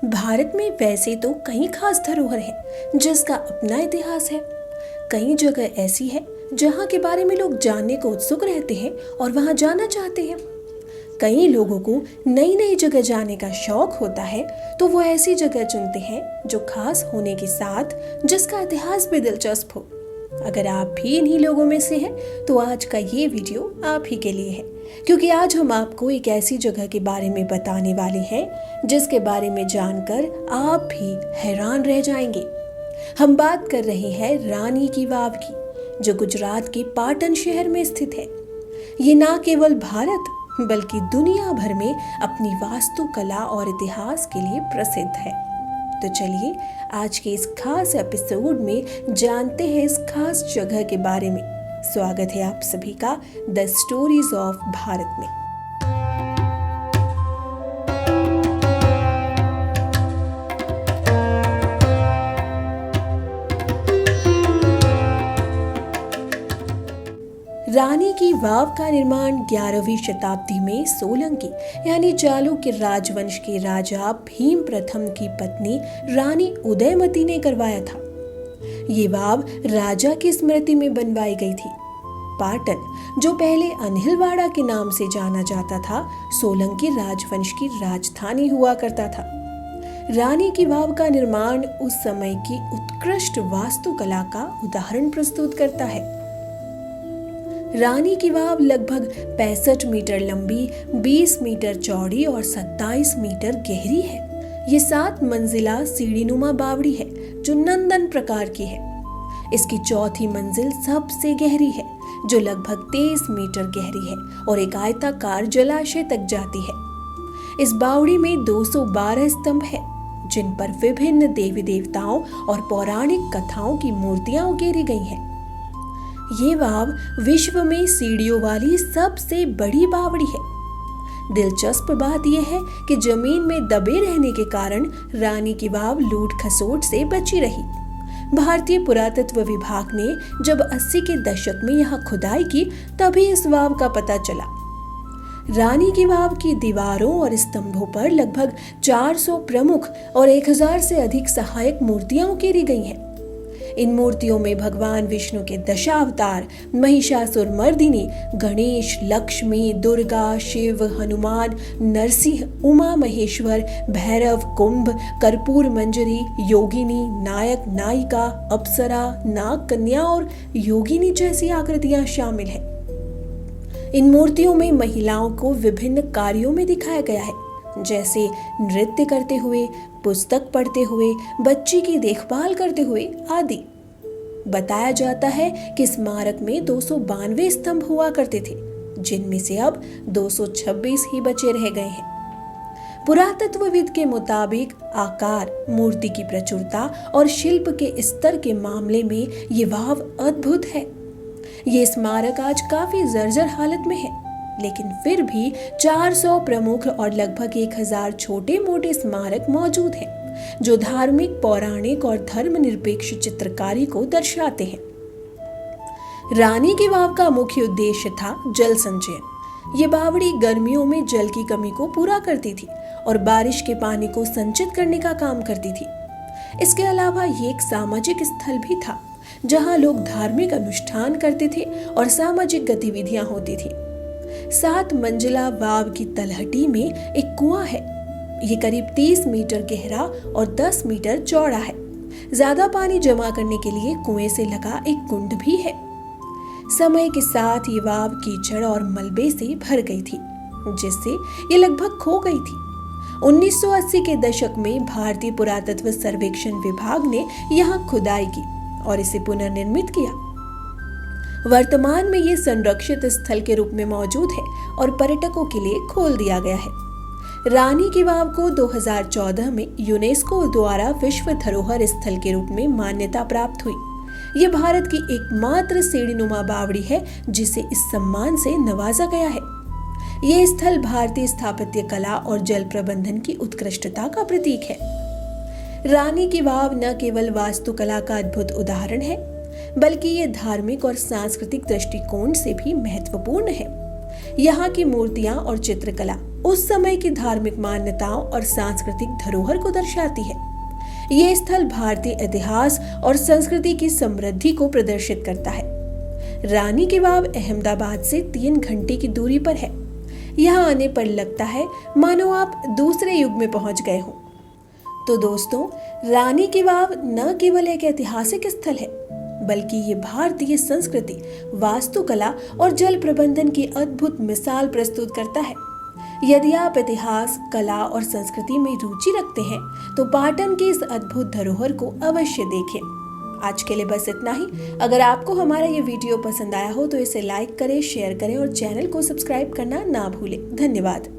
भारत में वैसे तो कई खास धरोहर हैं जिसका अपना इतिहास है। कई जगह ऐसी है जहाँ के बारे में लोग जानने को उत्सुक रहते हैं और वहाँ जाना चाहते हैं। कई लोगों को नई नई जगह जाने का शौक होता है, तो वो ऐसी जगह चुनते हैं जो खास होने के साथ जिसका इतिहास भी दिलचस्प हो। अगर आप भी इन्हीं लोगों में से हैं, तो आज का ये वीडियो आप ही के लिए है, क्योंकि आज हम आपको एक ऐसी जगह के बारे में बताने वाले हैं जिसके बारे में जानकर आप भी हैरान रह जाएंगे। हम बात कर रहे हैं रानी की वाव की, जो गुजरात के पाटन शहर में स्थित है। ये ना केवल भारत बल्कि दुनिया भर में अपनी वास्तुकला और इतिहास के लिए प्रसिद्ध है। तो चलिए आज के इस खास एपिसोड में जानते हैं इस खास जगह के बारे में। स्वागत है आप सभी का द स्टोरीज ऑफ भारत में। रानी की वाव का निर्माण 11वीं शताब्दी में सोलंकी यानी चालुक्य राजवंश के राजा भीम प्रथम की पत्नी रानी उदयमती ने करवाया था। ये वाव राजा की स्मृति में बनवाई गई थी। पाटन, जो पहले अनिलवाड़ा के नाम से जाना जाता था, सोलंकी राजवंश की राजधानी हुआ करता था। रानी की वाव का निर्माण उस समय की उत्कृष्ट वास्तुकला का उदाहरण प्रस्तुत करता है। रानी की वाव लगभग 65 मीटर लंबी, 20 मीटर चौड़ी और 27 मीटर गहरी है। ये 7 मंजिला सीढ़ीनुमा बावड़ी है जो नंदन प्रकार की है। इसकी चौथी मंजिल सबसे गहरी है, जो लगभग 23 मीटर गहरी है और एक आयताकार जलाशय तक जाती है। इस बावड़ी में 212 स्तंभ है, जिन पर विभिन्न देवी देवताओं और पौराणिक कथाओं की मूर्तियां उकेरी गई हैं। ये वाव विश्व में सीढ़ियों वाली सबसे बड़ी बावड़ी है। दिलचस्प बात यह है कि जमीन में दबे रहने के कारण रानी की वाव लूट खसोट से बची रही। भारतीय पुरातत्व विभाग ने जब 80 के दशक में यहाँ खुदाई की, तभी इस वाव का पता चला। रानी की वाव की दीवारों और स्तंभों पर लगभग 400 प्रमुख और 1000 से अधिक सहायक मूर्तियां उकेरी गई हैं। इन मूर्तियों में भगवान विष्णु के दशावतार, महिषासुरमर्दिनी, गणेश, लक्ष्मी, दुर्गा, शिव, हनुमान, नरसिंह, उमा महेश्वर, भैरव, कुंभ, कर्पूर मंजरी, योगिनी, नायक, नायिका, अप्सरा, नाग कन्या और योगिनी जैसी आकृतियां शामिल हैं। इन मूर्तियों में महिलाओं को विभिन्न कार्यों में दिखाया गया है, जैसे नृत्य करते हुए, पुस्तक पढ़ते हुए, बच्ची की देखभाल करते हुए आदि। बताया जाता है कि स्मारक में 292 स्तंभ हुआ करते थे, जिनमें से अब 226 ही बचे रह गए हैं। पुरातत्वविद के मुताबिक आकार, मूर्ति की प्रचुरता और शिल्प के स्तर के मामले में ये वाव अद्भुत है। ये स्मारक आज काफी जर्जर हालत में है, लेकिन फिर भी 400 प्रमुख और लगभग 1000 छोटे मोटे स्मारक मौजूद हैं, जो धार्मिक, पौराणिक और धर्मनिरपेक्ष चित्रकारी को दर्शाते हैं। रानी की वाव का मुख्य उद्देश्य था जल संचयन। ये बावड़ी गर्मियों में जल की कमी को पूरा करती थी और बारिश के पानी को संचित करने का काम करती थी। इसके अलावा ये एक सामाजिक स्थल भी था, जहां लोग धार्मिक अनुष्ठान करते थे और सामाजिक गतिविधियां होती थी। 7 मंजिला वाव की तलहटी में एक कुआं है। ये करीब 30 मीटर गहरा और 10 मीटर चौड़ा है। ज्यादा पानी जमा करने के लिए कुएं से लगा एक कुंड भी है। समय के साथ ये वाव कीचड़ और मलबे से भर गई थी, जिससे ये लगभग खो गई थी। 1980 के दशक में भारतीय पुरातत्व सर्वेक्षण विभाग ने यहाँ खुदाई की और इसे पुनर्निर्मित किया। वर्तमान में ये संरक्षित स्थल के रूप में मौजूद है और पर्यटकों के लिए खोल दिया गया है। रानी की वाव को 2014 में यूनेस्को द्वारा विश्व धरोहर स्थल के रूप में मान्यता प्राप्त हुई। ये भारत की एकमात्र सीढ़ीनुमा बावड़ी है जिसे इस सम्मान से नवाजा गया है। ये स्थल भारतीय स्थापत्य कला और जल प्रबंधन की उत्कृष्टता का प्रतीक है। रानी की वाव न केवल वास्तुकला का अद्भुत उदाहरण है, बल्कि ये धार्मिक और सांस्कृतिक दृष्टिकोण से भी महत्वपूर्ण है। यहाँ की मूर्तियां और चित्रकला उस समय की धार्मिक मान्यताओं और सांस्कृतिक धरोहर को दर्शाती है। ये स्थल भारतीय इतिहास और संस्कृति की समृद्धि को प्रदर्शित करता है। रानी की वाव अहमदाबाद से 3 घंटे की दूरी पर है। यहाँ आने पर लगता है मानो आप दूसरे युग में पहुंच गए हो। तो दोस्तों, रानी की वाव न केवल एक ऐतिहासिक स्थल है, बल्कि ये भारतीय संस्कृति, वास्तुकला और जल प्रबंधन की अद्भुत मिसाल प्रस्तुत करता है। यदि आप इतिहास, कला और संस्कृति में रुचि रखते हैं, तो पाटन की इस अद्भुत धरोहर को अवश्य देखें। आज के लिए बस इतना ही। अगर आपको हमारा ये वीडियो पसंद आया हो तो इसे लाइक करें, शेयर करें और चैनल को सब्सक्राइब करना ना भूलें। धन्यवाद।